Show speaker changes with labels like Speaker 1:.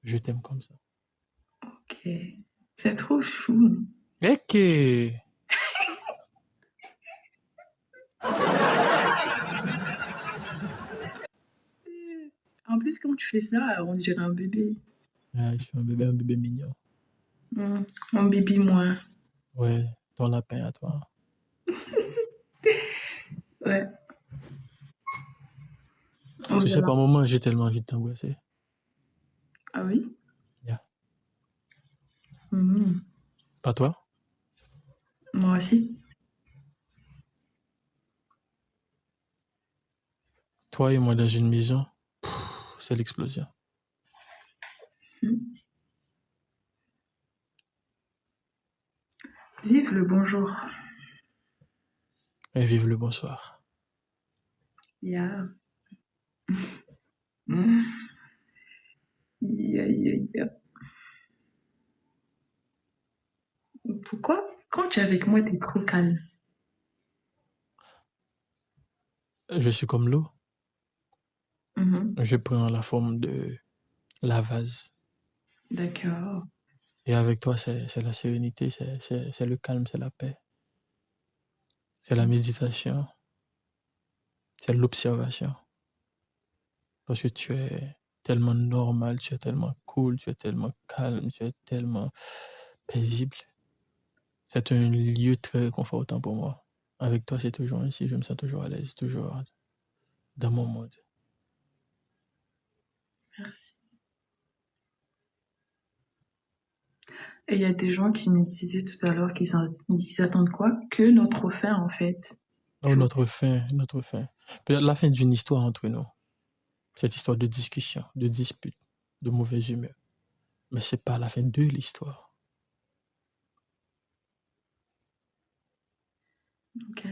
Speaker 1: Je t'aime comme ça.
Speaker 2: Ok. C'est trop chou.
Speaker 1: Ok.
Speaker 2: En plus, quand tu fais ça, on dirait un bébé.
Speaker 1: Ouais, je suis un bébé mignon.
Speaker 2: Un bébé moi.
Speaker 1: Ouais, ton lapin à toi.
Speaker 2: Ouais. On
Speaker 1: Tu sais,
Speaker 2: verra.
Speaker 1: par moment, j'ai tellement envie de t'embrasser.
Speaker 2: Ah oui?
Speaker 1: Yeah.
Speaker 2: Mhm.
Speaker 1: Pas toi?
Speaker 2: Moi aussi.
Speaker 1: Toi et moi dans une maison, c'est l'explosion.
Speaker 2: Mhm. Vive le bonjour.
Speaker 1: Et vive le bonsoir.
Speaker 2: Yeah. Mhm. Yeah, yeah, yeah. Pourquoi? Quand tu es avec moi, t'es trop calme.
Speaker 1: Je suis comme l'eau.
Speaker 2: Mhm.
Speaker 1: Je prends la forme de la vase.
Speaker 2: D'accord.
Speaker 1: Et avec toi, c'est la sérénité, c'est le calme, c'est la paix, c'est la méditation, c'est l'observation. Parce que tu es tellement normal, tu es tellement cool, tu es tellement calme, tu es tellement paisible. C'est un lieu très confortable pour moi. Avec toi, c'est toujours ainsi, je me sens toujours à l'aise, toujours dans mon mode.
Speaker 2: Merci. Et il y a des gens qui me disaient tout à l'heure qu'ils s'attendent quoi? Que notre fin, en fait.
Speaker 1: Oh, notre fin, notre fin. Peut-être la fin d'une histoire entre nous. Cette histoire de discussion, de dispute, de mauvaise humeur. Mais c'est pas la fin de l'histoire.
Speaker 2: Ok.